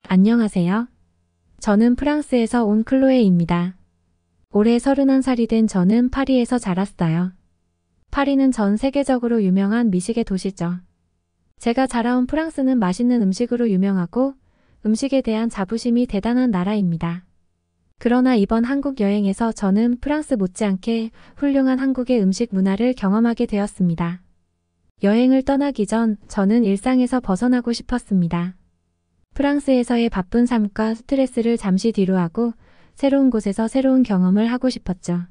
안녕하세요. 저는 프랑스에서 온 클로에입니다. 올해 31살이 된 저는 파리에서 자랐어요. 파리는 전 세계적으로 유명한 미식의 도시죠. 제가 자라온 프랑스는 맛있는 음식으로 유명하고 음식에 대한 자부심이 대단한 나라입니다. 그러나 이번 한국 여행에서 저는 프랑스 못지않게 훌륭한 한국의 음식 문화를 경험하게 되었습니다. 여행을 떠나기 전 저는 일상에서 벗어나고 싶었습니다. 프랑스에서의 바쁜 삶과 스트레스를 잠시 뒤로하고 새로운 곳에서 새로운 경험을 하고 싶었죠.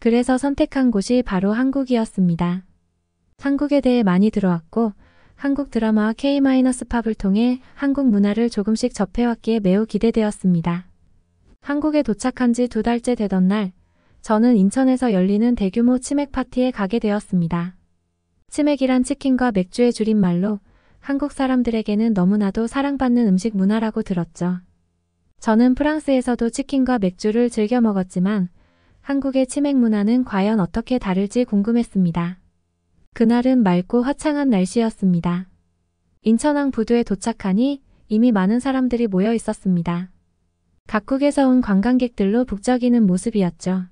그래서 선택한 곳이 바로 한국이었습니다. 한국에 대해 많이 들어왔고 한국 드라마와 K-팝을 통해 한국 문화를 조금씩 접해왔기에 매우 기대되었습니다. 한국에 도착한 지 2달째 되던 날, 저는 인천에서 열리는 대규모 치맥 파티에 가게 되었습니다. 치맥이란 치킨과 맥주의 줄임말로 한국 사람들에게는 너무나도 사랑받는 음식 문화라고 들었죠. 저는 프랑스에서도 치킨과 맥주를 즐겨 먹었지만 한국의 치맥 문화는 과연 어떻게 다를지 궁금했습니다. 그날은 맑고 화창한 날씨였습니다. 인천항 부두에 도착하니 이미 많은 사람들이 모여 있었습니다. 각국에서 온 관광객들로 북적이는 모습이었죠.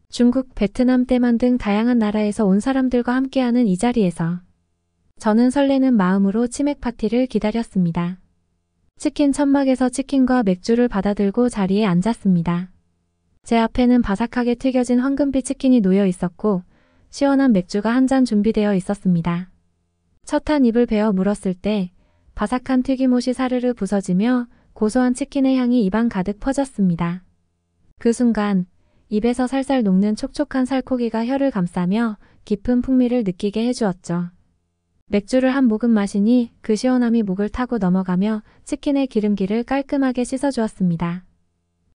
중국, 베트남, 대만 등 다양한 나라에서 온 사람들과 함께하는 이 자리에서 저는 설레는 마음으로 치맥 파티를 기다렸습니다. 치킨 천막에서 치킨과 맥주를 받아들고 자리에 앉았습니다. 제 앞에는 바삭하게 튀겨진 황금빛 치킨이 놓여 있었고 시원한 맥주가 한 잔 준비되어 있었습니다. 첫 한 입을 베어 물었을 때 바삭한 튀김옷이 사르르 부서지며 고소한 치킨의 향이 입안 가득 퍼졌습니다. 그 순간 입에서 살살 녹는 촉촉한 살코기가 혀를 감싸며 깊은 풍미를 느끼게 해주었죠. 맥주를 한 모금 마시니 그 시원함이 목을 타고 넘어가며 치킨의 기름기를 깔끔하게 씻어주었습니다.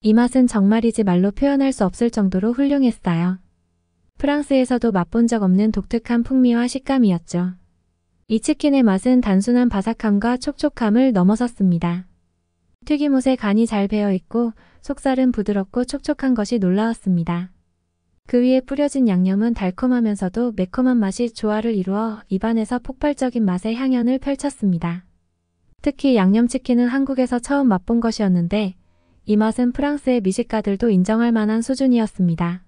이 맛은 정말이지 말로 표현할 수 없을 정도로 훌륭했어요. 프랑스에서도 맛본 적 없는 독특한 풍미와 식감이었죠. 이 치킨의 맛은 단순한 바삭함과 촉촉함을 넘어섰습니다. 튀김옷에 간이 잘 배어있고 속살은 부드럽고 촉촉한 것이 놀라웠습니다. 그 위에 뿌려진 양념은 달콤하면서도 매콤한 맛이 조화를 이루어 입안에서 폭발적인 맛의 향연을 펼쳤습니다. 특히 양념치킨은 한국에서 처음 맛본 것이었는데 이 맛은 프랑스의 미식가들도 인정할 만한 수준이었습니다.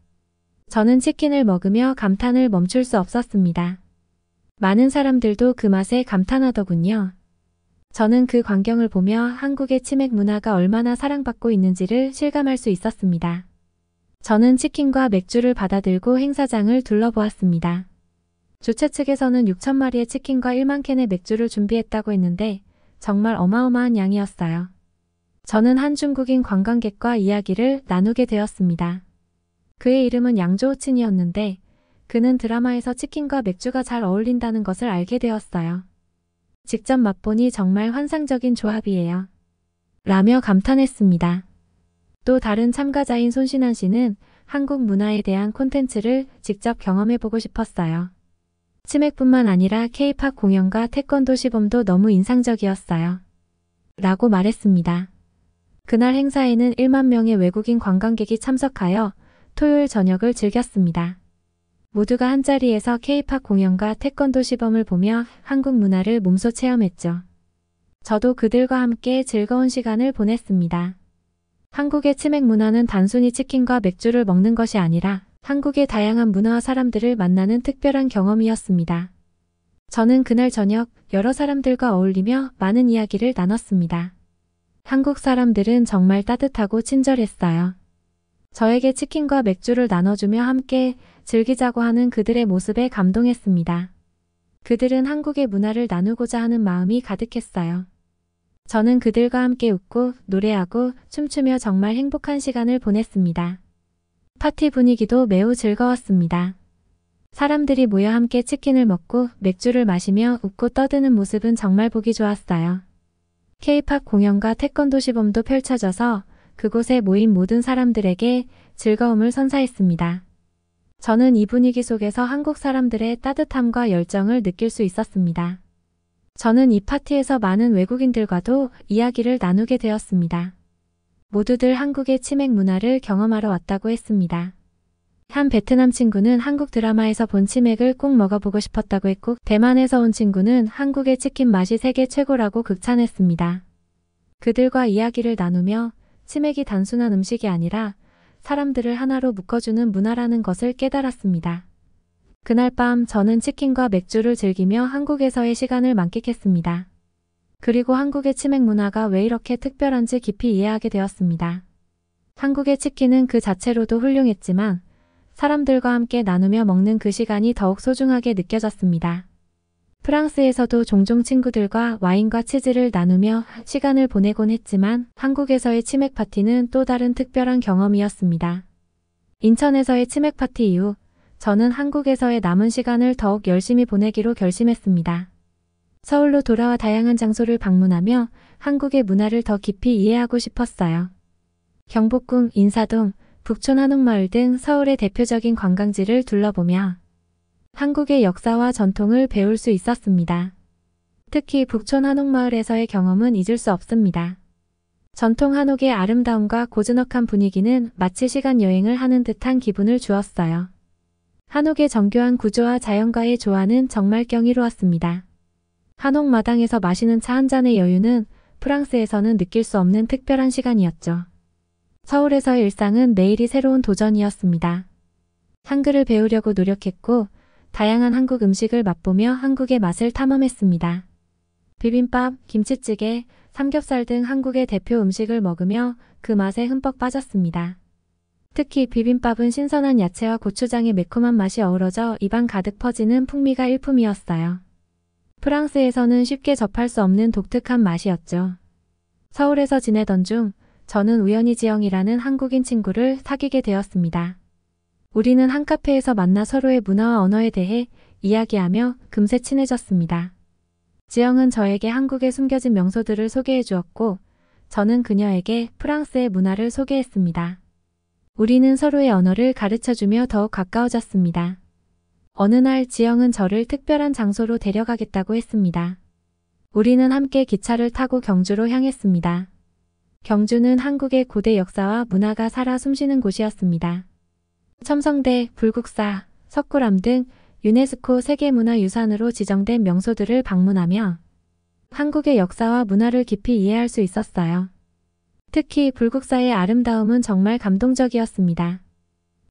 저는 치킨을 먹으며 감탄을 멈출 수 없었습니다. 많은 사람들도 그 맛에 감탄하더군요. 저는 그 광경을 보며 한국의 치맥 문화가 얼마나 사랑받고 있는지를 실감할 수 있었습니다. 저는 치킨과 맥주를 받아들고 행사장을 둘러보았습니다. 주최 측에서는 6,000마리의 치킨과 1만 캔의 맥주를 준비했다고 했는데 정말 어마어마한 양이었어요. 저는 한 중국인 관광객과 이야기를 나누게 되었습니다. 그의 이름은 양조우친이었는데 그는 드라마에서 치킨과 맥주가 잘 어울린다는 것을 알게 되었어요. 직접 맛보니 정말 환상적인 조합이에요. 라며 감탄했습니다. 또 다른 참가자인 손신한 씨는 한국 문화에 대한 콘텐츠를 직접 경험해보고 싶었어요. 치맥뿐만 아니라 K-팝 공연과 태권도 시범도 너무 인상적이었어요. 라고 말했습니다. 그날 행사에는 1만 명의 외국인 관광객이 참석하여 토요일 저녁을 즐겼습니다. 모두가 한자리에서 K-팝 공연과 태권도 시범을 보며 한국 문화를 몸소 체험했죠. 저도 그들과 함께 즐거운 시간을 보냈습니다. 한국의 치맥 문화는 단순히 치킨과 맥주를 먹는 것이 아니라 한국의 다양한 문화와 사람들을 만나는 특별한 경험이었습니다. 저는 그날 저녁 여러 사람들과 어울리며 많은 이야기를 나눴습니다. 한국 사람들은 정말 따뜻하고 친절했어요. 저에게 치킨과 맥주를 나눠주며 함께 즐기자고 하는 그들의 모습에 감동했습니다. 그들은 한국의 문화를 나누고자 하는 마음이 가득했어요. 저는 그들과 함께 웃고 노래하고 춤추며 정말 행복한 시간을 보냈습니다. 파티 분위기도 매우 즐거웠습니다. 사람들이 모여 함께 치킨을 먹고 맥주를 마시며 웃고 떠드는 모습은 정말 보기 좋았어요. K-팝 공연과 태권도 시범도 펼쳐져서 그곳에 모인 모든 사람들에게 즐거움을 선사했습니다. 저는 이 분위기 속에서 한국 사람들의 따뜻함과 열정을 느낄 수 있었습니다. 저는 이 파티에서 많은 외국인들과도 이야기를 나누게 되었습니다. 모두들 한국의 치맥 문화를 경험하러 왔다고 했습니다. 한 베트남 친구는 한국 드라마에서 본 치맥을 꼭 먹어보고 싶었다고 했고 대만에서 온 친구는 한국의 치킨 맛이 세계 최고라고 극찬했습니다. 그들과 이야기를 나누며 치맥이 단순한 음식이 아니라 사람들을 하나로 묶어주는 문화라는 것을 깨달았습니다. 그날 밤 저는 치킨과 맥주를 즐기며 한국에서의 시간을 만끽했습니다. 그리고 한국의 치맥 문화가 왜 이렇게 특별한지 깊이 이해하게 되었습니다. 한국의 치킨은 그 자체로도 훌륭했지만 사람들과 함께 나누며 먹는 그 시간이 더욱 소중하게 느껴졌습니다. 프랑스에서도 종종 친구들과 와인과 치즈를 나누며 시간을 보내곤 했지만 한국에서의 치맥 파티는 또 다른 특별한 경험이었습니다. 인천에서의 치맥 파티 이후 저는 한국에서의 남은 시간을 더욱 열심히 보내기로 결심했습니다. 서울로 돌아와 다양한 장소를 방문하며 한국의 문화를 더 깊이 이해하고 싶었어요. 경복궁, 인사동, 북촌 한옥마을 등 서울의 대표적인 관광지를 둘러보며 한국의 역사와 전통을 배울 수 있었습니다. 특히 북촌 한옥마을에서의 경험은 잊을 수 없습니다. 전통 한옥의 아름다움과 고즈넉한 분위기는 마치 시간 여행을 하는 듯한 기분을 주었어요. 한옥의 정교한 구조와 자연과의 조화는 정말 경이로웠습니다. 한옥 마당에서 마시는 차 한 잔의 여유는 프랑스에서는 느낄 수 없는 특별한 시간이었죠. 서울에서의 일상은 매일이 새로운 도전이었습니다. 한글을 배우려고 노력했고 다양한 한국 음식을 맛보며 한국의 맛을 탐험했습니다. 비빔밥, 김치찌개, 삼겹살 등 한국의 대표 음식을 먹으며 그 맛에 흠뻑 빠졌습니다. 특히 비빔밥은 신선한 야채와 고추장의 매콤한 맛이 어우러져 입안 가득 퍼지는 풍미가 일품이었어요. 프랑스에서는 쉽게 접할 수 없는 독특한 맛이었죠. 서울에서 지내던 중 저는 우연히 지영이라는 한국인 친구를 사귀게 되었습니다. 우리는 한 카페에서 만나 서로의 문화와 언어에 대해 이야기하며 금세 친해졌습니다. 지영은 저에게 한국의 숨겨진 명소들을 소개해 주었고 저는 그녀에게 프랑스의 문화를 소개했습니다. 우리는 서로의 언어를 가르쳐주며 더욱 가까워졌습니다. 어느 날 지영은 저를 특별한 장소로 데려가겠다고 했습니다. 우리는 함께 기차를 타고 경주로 향했습니다. 경주는 한국의 고대 역사와 문화가 살아 숨쉬는 곳이었습니다. 첨성대, 불국사, 석굴암 등 유네스코 세계문화유산으로 지정된 명소들을 방문하며 한국의 역사와 문화를 깊이 이해할 수 있었어요. 특히 불국사의 아름다움은 정말 감동적이었습니다.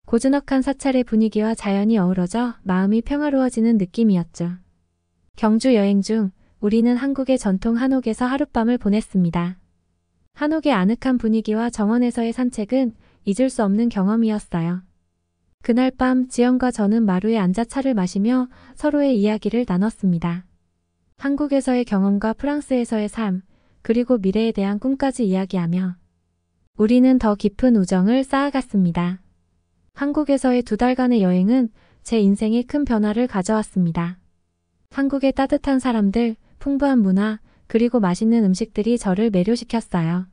고즈넉한 사찰의 분위기와 자연이 어우러져 마음이 평화로워지는 느낌이었죠. 경주 여행 중 우리는 한국의 전통 한옥에서 하룻밤을 보냈습니다. 한옥의 아늑한 분위기와 정원에서의 산책은 잊을 수 없는 경험이었어요. 그날 밤 지영과 저는 마루에 앉아 차를 마시며 서로의 이야기를 나눴습니다. 한국에서의 경험과 프랑스에서의 삶, 그리고 미래에 대한 꿈까지 이야기하며 우리는 더 깊은 우정을 쌓아갔습니다. 한국에서의 2달간의 여행은 제 인생에 큰 변화를 가져왔습니다. 한국의 따뜻한 사람들, 풍부한 문화, 그리고 맛있는 음식들이 저를 매료시켰어요.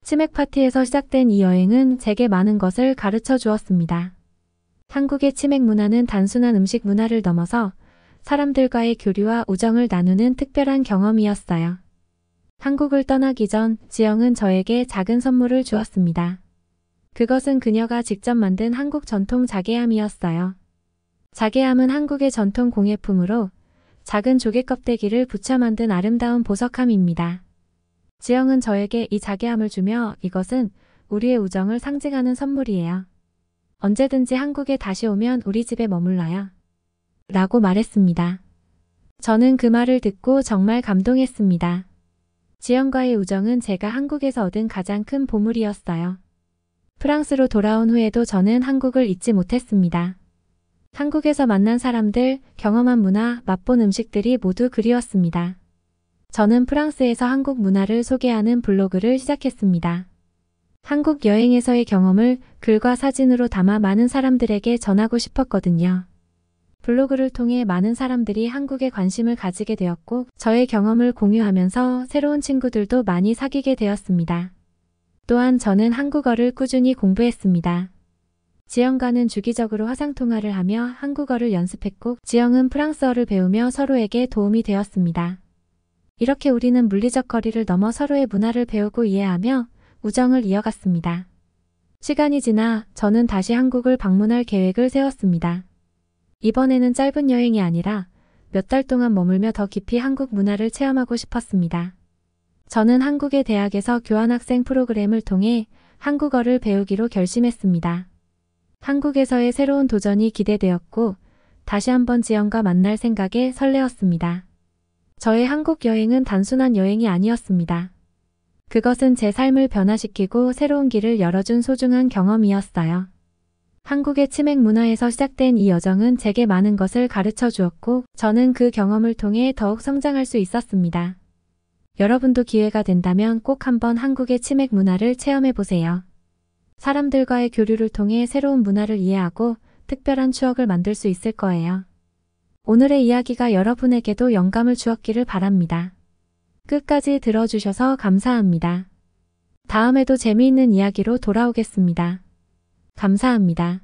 치맥 파티에서 시작된 이 여행은 제게 많은 것을 가르쳐 주었습니다. 한국의 치맥 문화는 단순한 음식 문화를 넘어서 사람들과의 교류와 우정을 나누는 특별한 경험이었어요. 한국을 떠나기 전 지영은 저에게 작은 선물을 주었습니다. 그것은 그녀가 직접 만든 한국 전통 자개함이었어요. 자개함은 한국의 전통 공예품으로 작은 조개 껍데기를 붙여 만든 아름다운 보석함입니다. 지영은 저에게 이 자개함을 주며 이것은 우리의 우정을 상징하는 선물이에요. 언제든지 한국에 다시 오면 우리 집에 머물러요. 라고 말했습니다. 저는 그 말을 듣고 정말 감동했습니다. 지영과의 우정은 제가 한국에서 얻은 가장 큰 보물이었어요. 프랑스로 돌아온 후에도 저는 한국을 잊지 못했습니다. 한국에서 만난 사람들, 경험한 문화, 맛본 음식들이 모두 그리웠습니다. 저는 프랑스에서 한국 문화를 소개하는 블로그를 시작했습니다. 한국 여행에서의 경험을 글과 사진으로 담아 많은 사람들에게 전하고 싶었거든요. 블로그를 통해 많은 사람들이 한국에 관심을 가지게 되었고 저의 경험을 공유하면서 새로운 친구들도 많이 사귀게 되었습니다. 또한 저는 한국어를 꾸준히 공부했습니다. 지영과는 주기적으로 화상통화를 하며 한국어를 연습했고 지영은 프랑스어를 배우며 서로에게 도움이 되었습니다. 이렇게 우리는 물리적 거리를 넘어 서로의 문화를 배우고 이해하며 우정을 이어갔습니다. 시간이 지나 저는 다시 한국을 방문할 계획을 세웠습니다. 이번에는 짧은 여행이 아니라 몇 달 동안 머물며 더 깊이 한국 문화를 체험하고 싶었습니다. 저는 한국의 대학에서 교환학생 프로그램을 통해 한국어를 배우기로 결심했습니다. 한국에서의 새로운 도전이 기대되었고 다시 한번 지연과 만날 생각에 설레었습니다. 저의 한국 여행은 단순한 여행이 아니었습니다. 그것은 제 삶을 변화시키고 새로운 길을 열어준 소중한 경험이었어요. 한국의 치맥 문화에서 시작된 이 여정은 제게 많은 것을 가르쳐 주었고 저는 그 경험을 통해 더욱 성장할 수 있었습니다. 여러분도 기회가 된다면 꼭 한번 한국의 치맥 문화를 체험해 보세요. 사람들과의 교류를 통해 새로운 문화를 이해하고 특별한 추억을 만들 수 있을 거예요. 오늘의 이야기가 여러분에게도 영감을 주었기를 바랍니다. 끝까지 들어주셔서 감사합니다. 다음에도 재미있는 이야기로 돌아오겠습니다. 감사합니다.